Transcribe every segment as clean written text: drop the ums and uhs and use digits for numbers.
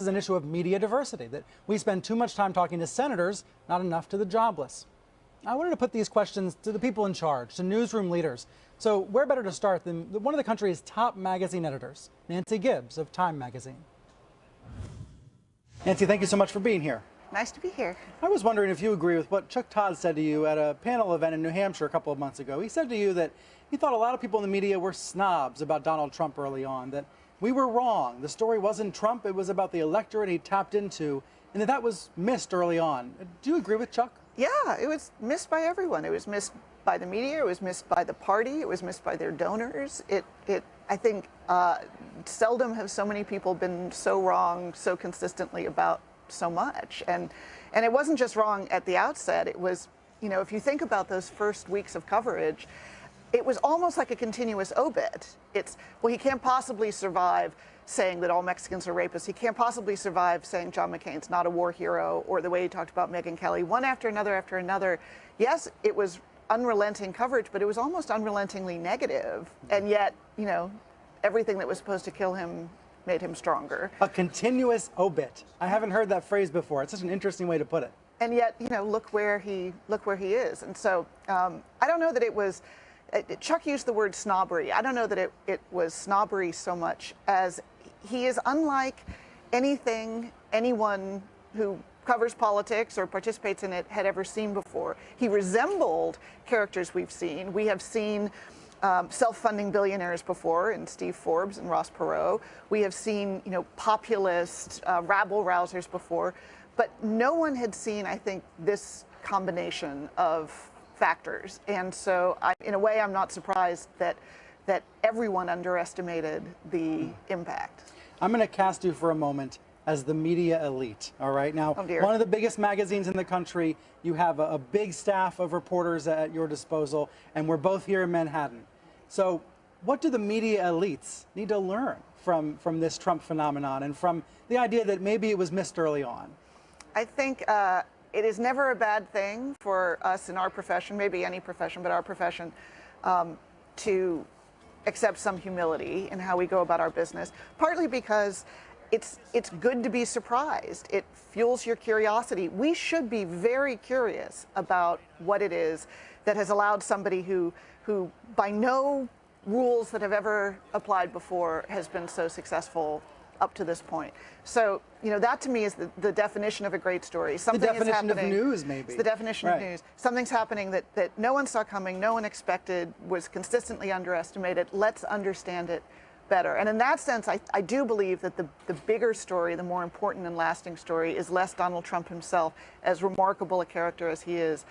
is an issue of media diversity, that we spend too much time talking to senators, not enough to the jobless. I wanted to put these questions to the people in charge, to newsroom leaders. So where better to start than one of the country's top magazine editors, Nancy Gibbs of Time magazine. Nancy, thank you so much for being here. Nice to be here. I was wondering if you agree with what Chuck Todd said to you at a panel event in New Hampshire a couple of months ago. He said to you that he thought a lot of people in the media were snobs about Donald Trump early on, that we were wrong. The story wasn't Trump, it was about the electorate he tapped into, and that was missed early on. Do you agree with Chuck? Yeah, it was missed by everyone. It was missed by the media, it was missed by the party, it was missed by their donors. I think seldom have so many people been so wrong so consistently about so much. And it wasn't just wrong at the outset. It was, if you think about those first weeks of coverage, it was almost like a continuous obit. It's, well, he can't possibly survive saying that all Mexicans are rapists. He can't possibly survive saying John McCain's not a war hero, or the way he talked about Megyn Kelly, one after another after another. Yes, it was unrelenting coverage, but it was almost unrelentingly negative. And yet, everything that was supposed to kill him made him stronger. A continuous obit. I haven't heard that phrase before. It's such an interesting way to put it. And yet, look where he is. And so I don't know that it was, Chuck used the word snobbery. I don't know that it was snobbery so much as he is unlike anything anyone who covers politics or participates in it had ever seen before. He resembled characters we've seen. We have seen self-funding billionaires before in Steve Forbes and Ross Perot. We have seen, populist rabble-rousers before, but no one had seen, I think, this combination of factors. And so, in a way, I'm not surprised that everyone underestimated the impact. I'm going to cast you for a moment as the media elite, all right? Now, one of the biggest magazines in the country, you have a big staff of reporters at your disposal, and we're both here in Manhattan. So what do the media elites need to learn from this Trump phenomenon and from the idea that maybe it was missed early on? I think it is never a bad thing for us in our profession, maybe any profession, but our profession, to accept some humility in how we go about our business, partly because it's good to be surprised. It fuels your curiosity. We should be very curious about what it is that has allowed somebody who by no rules that have ever applied before has been so successful up to this point. So, that to me is the definition of a great story. Something the definition of news, maybe. It's the definition of news. Something's happening that no one saw coming, no one expected, was consistently underestimated. Let's understand it better. And in that sense, I do believe that the bigger story, the more important and lasting story, is less Donald Trump himself, as remarkable a character as he is,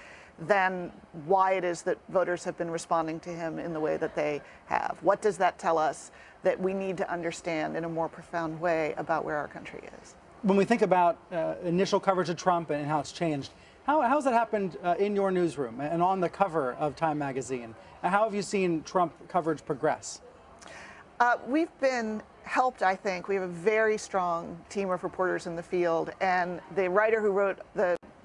than why it is that voters have been responding to him in the way that they have. What does that tell us that we need to understand in a more profound way about where our country is? When we think about initial coverage of Trump and how it's changed, how has that happened in your newsroom and on the cover of Time magazine? How have you seen Trump coverage progress? We've been helped, I think. We have a very strong team of reporters in the field, and the writer who wrote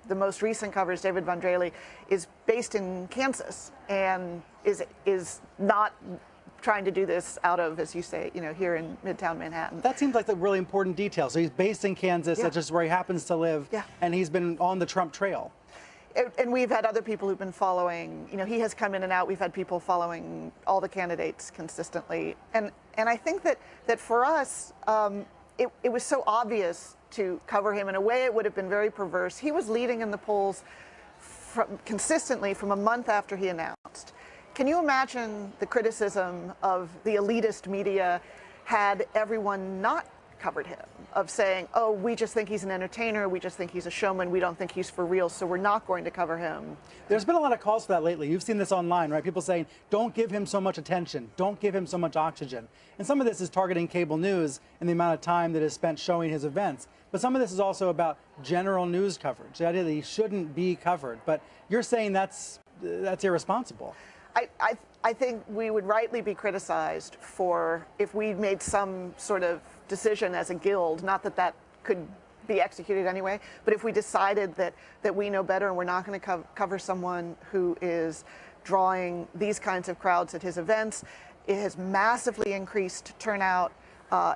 the most recent coverage, David Vendrelli, is based in Kansas and is not trying to do this out of, as you say, here in Midtown Manhattan. That seems like a really important detail. So he's based in Kansas, that's just where he happens to live, and he's been on the Trump trail. And we've had other people who've been following, he has come in and out. We've had people following all the candidates consistently. And I think that for us, it was so obvious to cover him. In a way, it would have been very perverse. He was leading in the polls consistently from a month after he announced. Can you imagine the criticism of the elitist media had everyone not covered him, of saying, oh, we just think he's an entertainer, we just think he's a showman, we don't think he's for real, so we're not going to cover him? There's been a lot of calls for that lately. You've seen this online, right? People saying, don't give him so much attention, don't give him so much oxygen. And some of this is targeting cable news and the amount of time that is spent showing his events. But some of this is also about general news coverage, the idea that he shouldn't be covered. But you're saying that's irresponsible. I think we would rightly be criticized for if we made some sort of decision as a guild, not that that could be executed anyway, but if we decided that we know better and we're not going to cover someone who is drawing these kinds of crowds at his events. It has massively increased turnout.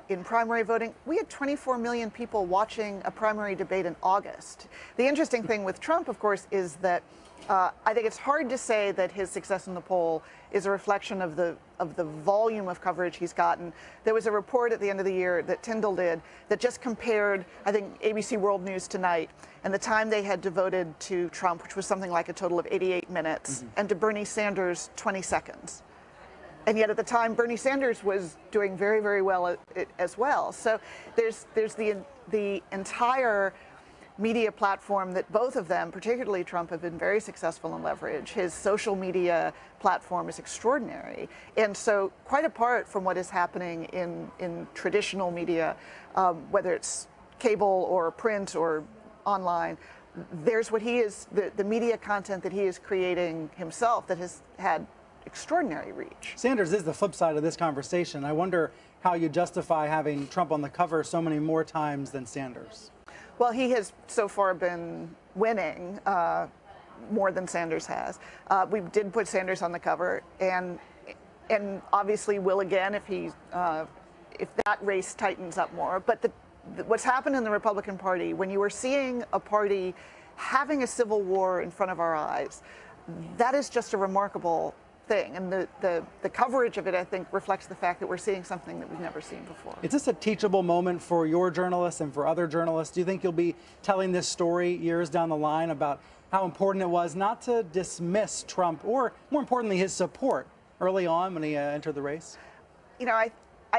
in primary voting. We had 24 million people watching a primary debate in August. The interesting thing with Trump, of course, is that I think it's hard to say that his success in the poll is a reflection of the volume of coverage he's gotten. There was a report at the end of the year that Tyndall did that just compared, I think, ABC World News Tonight and the time they had devoted to Trump, which was something like a total of 88 minutes, and to Bernie Sanders, 20 seconds. And yet at the time, Bernie Sanders was doing very, very well as well. So there's the entire media platform that both of them, particularly Trump, have been very successful in leverage. His social media platform is extraordinary. And so quite apart from what is happening in traditional media, whether it's cable or print or online, there's what he is, the media content that he is creating himself that has had extraordinary reach. Sanders is the flip side of this conversation. I wonder how you justify having Trump on the cover so many more times than Sanders. Well, he has so far been winning more than Sanders has. We did put Sanders on the cover, and obviously will again if that race tightens up more. But what's happened in the Republican Party, when you are seeing a party having a civil war in front of our eyes, that is just a remarkable thing. And the coverage of it, I think, reflects the fact that we're seeing something that we've never seen before. Is this a teachable moment for your journalists and for other journalists? Do you think you'll be telling this story years down the line about how important it was not to dismiss Trump or, more importantly, his support early on when he entered the race? You know, I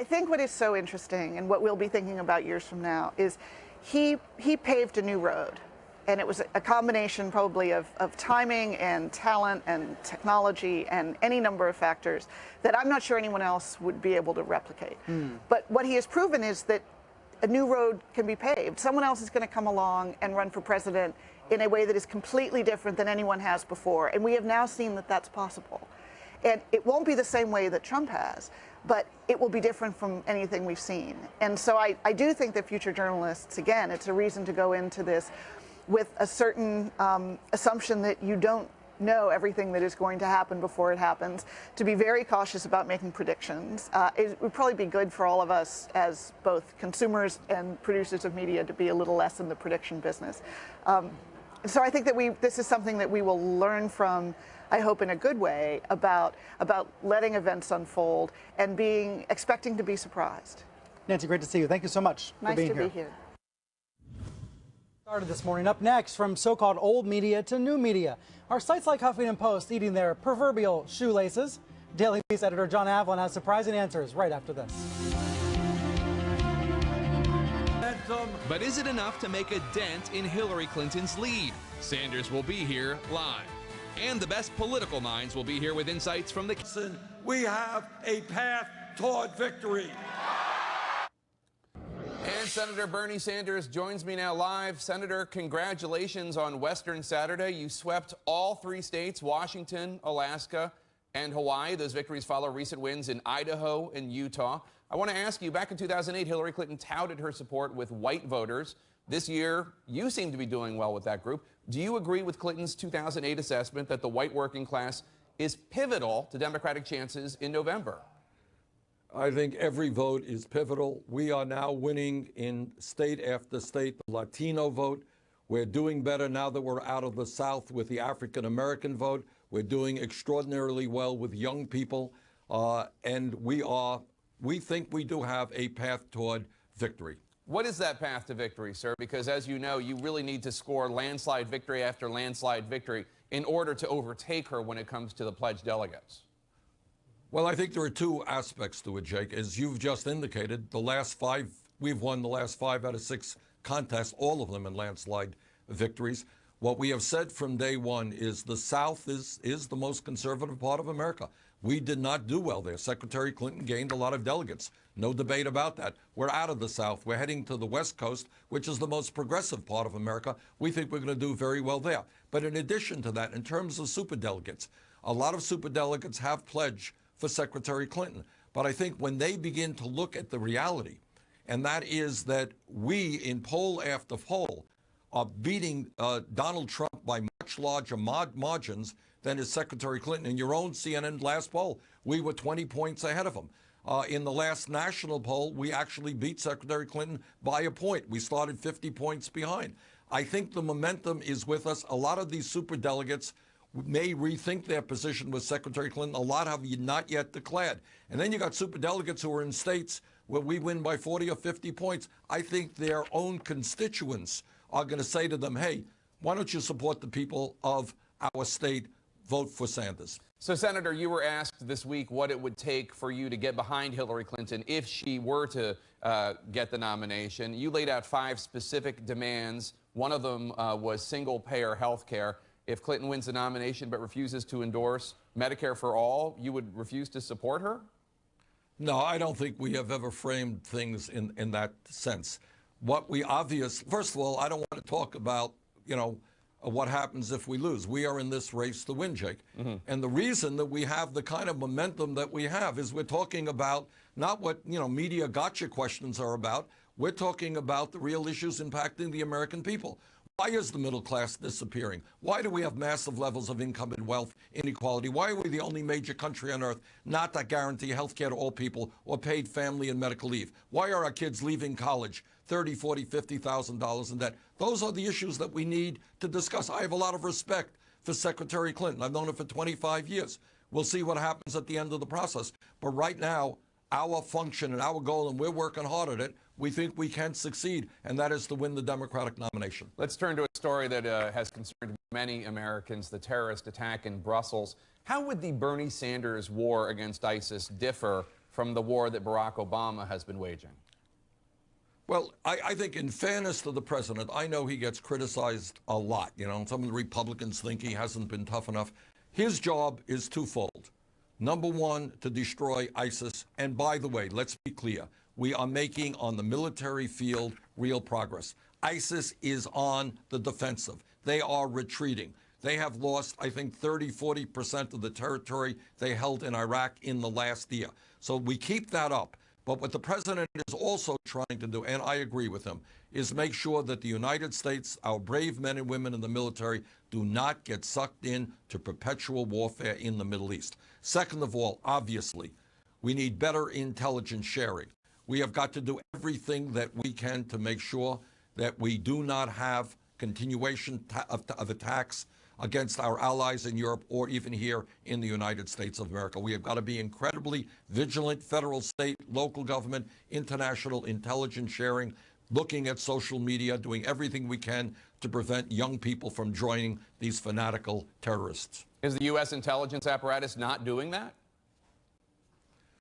think what is so interesting and what we'll be thinking about years from now is he paved a new road. And it was a combination probably of timing and talent and technology and any number of factors that I'm not sure anyone else would be able to replicate. But what he has proven is that a new road can be paved. Someone else is going to come along and run for president in a way that is completely different than anyone has before. And we have now seen that that's possible. And it won't be the same way that Trump has, but it will be different from anything we've seen. And so I do think that future journalists, again, it's a reason to go into this with a certain assumption that you don't know everything that is going to happen before it happens, to be very cautious about making predictions. It would probably be good for all of us as both consumers and producers of media to be a little less in the prediction business. So I think that this is something that we will learn from, I hope in a good way, about letting events unfold and expecting to be surprised. Nancy, great to see you. Thank you so much for being here. Nice to be here. Started this morning. Up next, from so-called old media to new media, are sites like Huffington Post eating their proverbial shoelaces? Daily Beast editor John Avlon has surprising answers right after this. But is it enough to make a dent in Hillary Clinton's lead? Sanders will be here live. And the best political minds will be here with insights from the... We have a path toward victory. And Senator Bernie Sanders joins me now live. Senator, congratulations on Western Saturday. You swept all 3 states, Washington, Alaska, and Hawaii. Those victories follow recent wins in Idaho and Utah. I want to ask you, back in 2008, Hillary Clinton touted her support with white voters. This year, you seem to be doing well with that group. Do you agree with Clinton's 2008 assessment that the white working class is pivotal to Democratic chances in November? I think every vote is pivotal. We are now winning in state after state. The Latino vote, we're doing better now that we're out of the South with the African-American vote. We're doing extraordinarily well with young people. And we think we do have a path toward victory. What is that path to victory, sir? Because as you know, you really need to score landslide victory after landslide victory in order to overtake her when it comes to the pledged delegates. Well, I think there are 2 aspects to it, Jake. As you've just indicated, we've won the last 5 out of 6 contests, all of them in landslide victories. What we have said from day one is the South is the most conservative part of America. We did not do well there. Secretary Clinton gained a lot of delegates. No debate about that. We're out of the South. We're heading to the West Coast, which is the most progressive part of America. We think we're going to do very well there. But in addition to that, in terms of superdelegates, a lot of superdelegates have pledged for Secretary Clinton. But I think when they begin to look at the reality, and that is that we, in poll after poll, are beating Donald Trump by much larger margins than is Secretary Clinton. In your own CNN last poll, we were 20 points ahead of him. In the last national poll, we actually beat Secretary Clinton by a point. We started 50 points behind. I think the momentum is with us. A lot of these superdelegates may rethink their position with Secretary Clinton. A lot have not yet declared. And then you got superdelegates who are in states where we win by 40 or 50 points. I think their own constituents are going to say to them, hey, why don't you support the people of our state, vote for Sanders. So, Senator, you were asked this week what it would take for you to get behind Hillary Clinton if she were to get the nomination. You laid out 5 specific demands. One of them was single-payer health care. If Clinton wins the nomination but refuses to endorse Medicare for all, you would refuse to support her? No, I don't think we have ever framed things in that sense. First of all, I don't want to talk about, what happens if we lose. We are in this race to win, Jake. And the reason that we have the kind of momentum that we have is we're talking about not what, media gotcha questions are about. We're talking about the real issues impacting the American people. Why is the middle class disappearing? Why do we have massive levels of income and wealth inequality? Why are we the only major country on earth not to guarantee health care to all people or paid family and medical leave? Why are our kids leaving college $30,000, $40,000, $50,000 in debt? Those are the issues that we need to discuss. I have a lot of respect for Secretary Clinton. I've known her for 25 years. We'll see what happens at the end of the process. But right now, our function and our goal, and we're working hard at it, we think we can succeed, and that is to win the Democratic nomination. Let's turn to a story that has concerned many Americans, the terrorist attack in Brussels. How would the Bernie Sanders war against ISIS differ from the war that Barack Obama has been waging? Well, I think in fairness to the president, I know he gets criticized a lot. Some of the Republicans think he hasn't been tough enough. His job is twofold. Number one, to destroy ISIS. And by the way, let's be clear. We are making on the military field real progress. ISIS is on the defensive. They are retreating. They have lost, I think, 30, 40% of the territory they held in Iraq in the last year. So we keep that up. But what the president is also trying to do, and I agree with him, is make sure that the United States, our brave men and women in the military, do not get sucked in to perpetual warfare in the Middle East. Second of all, obviously, we need better intelligence sharing. We have got to do everything that we can to make sure that we do not have continuation of attacks against our allies in Europe or even here in the United States of America. We have got to be incredibly vigilant, federal, state, local government, international intelligence sharing, looking at social media, doing everything we can to prevent young people from joining these fanatical terrorists. Is the U.S. intelligence apparatus not doing that?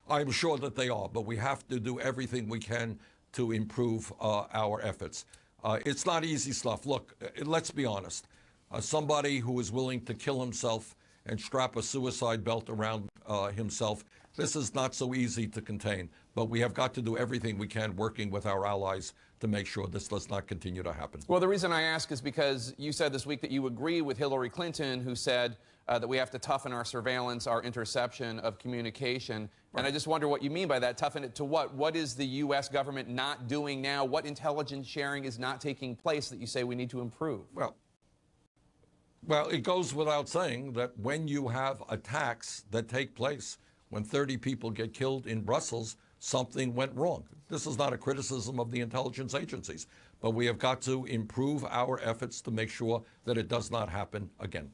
I'm sure that they are, but we have to do everything we can to improve our efforts. It's not easy stuff. Look, let's be honest. Somebody who is willing to kill himself and strap a suicide belt around himself, this is not so easy to contain. But we have got to do everything we can working with our allies to make sure this does not continue to happen. Well, the reason I ask is because you said this week that you agree with Hillary Clinton, who said that we have to toughen our surveillance, our interception of communication. Right. And I just wonder what you mean by that. Toughen it to what? What is the U.S. government not doing now? What intelligence sharing is not taking place that you say we need to improve? Well, it goes without saying that when you have attacks that take place, when 30 people get killed in Brussels, something went wrong. This is not a criticism of the intelligence agencies, but we have got to improve our efforts to make sure that it does not happen again.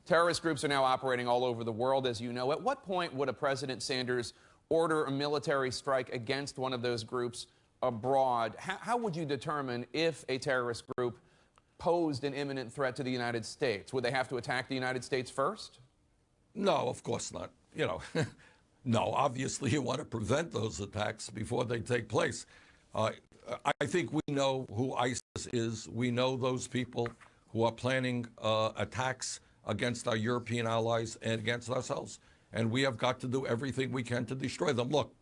Terrorist groups are now operating all over the world, as you know. At what point would a President Sanders order a military strike against one of those groups abroad? How would you determine if a terrorist group posed an imminent threat to the United States? Would they have to attack the United States first? No, of course not. No, obviously you want to prevent those attacks before they take place. I think we know who ISIS is. We know those people who are planning attacks against our European allies and against ourselves. And we have got to do everything we can to destroy them. Look,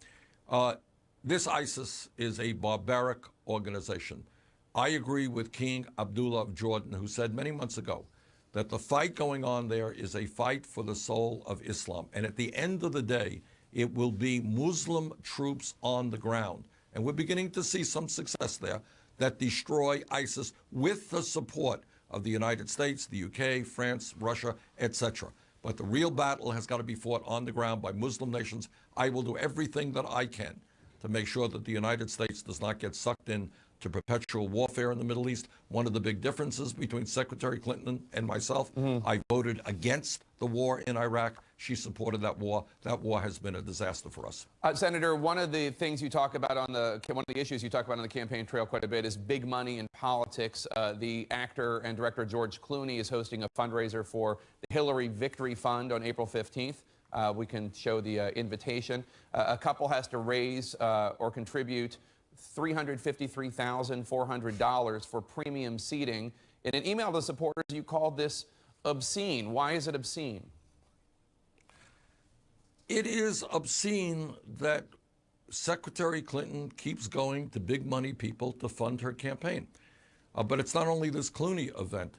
this ISIS is a barbaric organization. I agree with King Abdullah of Jordan, who said many months ago that the fight going on there is a fight for the soul of Islam. And at the end of the day, it will be Muslim troops on the ground. And we're beginning to see some success there that destroy ISIS with the support of the United States, the UK, France, Russia, etc. But the real battle has got to be fought on the ground by Muslim nations. I will do everything that I can to make sure that the United States does not get sucked in to perpetual warfare in the Middle East. One of the big differences between Secretary Clinton and myself, I voted against the war in Iraq. She supported that war. That war has been a disaster for us. Senator, one of the things you talk about one of the issues you talk about on the campaign trail quite a bit is big money in politics. The actor and director George Clooney is hosting a fundraiser for the Hillary Victory Fund on April 15th. We can show the invitation. A couple has to raise or contribute $353,400 for premium seating. In an email to supporters, you called this obscene. Why is it obscene? It is obscene that Secretary Clinton keeps going to big money people to fund her campaign. But it's not only this Clooney event.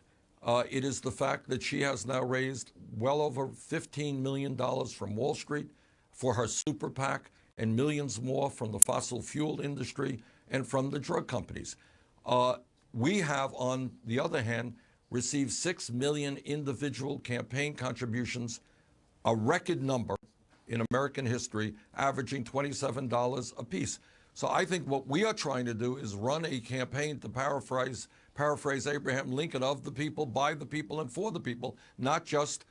It is the fact that she has now raised well over $15 million from Wall Street for her super PAC and millions more from the fossil fuel industry and from the drug companies. We have, on the other hand, received 6 million individual campaign contributions, a record number in American history, averaging $27 apiece. So I think what we are trying to do is run a campaign, to paraphrase Abraham Lincoln, of the people, by the people, and for the people, not just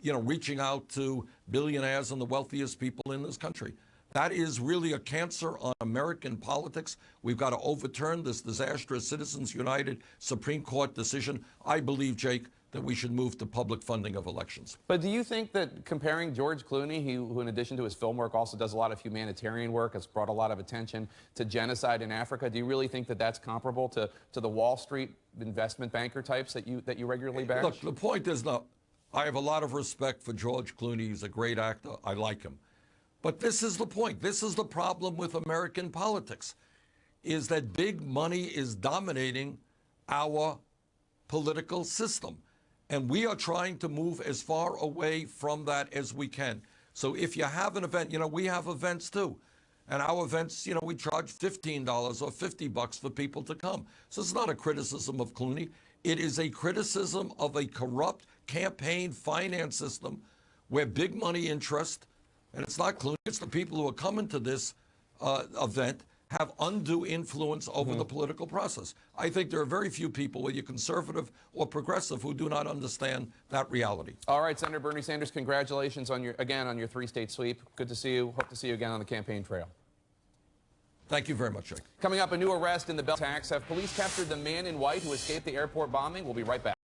reaching out to billionaires and the wealthiest people in this country. That is really a cancer on American politics. We've got to overturn this disastrous Citizens United Supreme Court decision. I believe, Jake, that we should move to public funding of elections. But do you think that comparing George Clooney, who in addition to his film work also does a lot of humanitarian work, has brought a lot of attention to genocide in Africa, do you really think that that's comparable to the Wall Street investment banker types that you regularly bash? Look, the point is, not. I have a lot of respect for George Clooney. He's a great actor. I like him. But this is the point. This is the problem with American politics, is that big money is dominating our political system. And we are trying to move as far away from that as we can. So if you have an event, we have events too. And our events, we charge $15 or $50 for people to come. So it's not a criticism of Clooney. It is a criticism of a corrupt campaign finance system where big money interest, and it's not Clooney, it's the people who are coming to this event, have undue influence over the political process. I think there are very few people, whether you're conservative or progressive, who do not understand that reality. All right, Senator Bernie Sanders, congratulations on your 3-state sweep. Good to see you. Hope to see you again on the campaign trail. Thank you very much, Jake. Coming up, a new arrest in the Bell attacks. Have police captured the man in white who escaped the airport bombing? We'll be right back.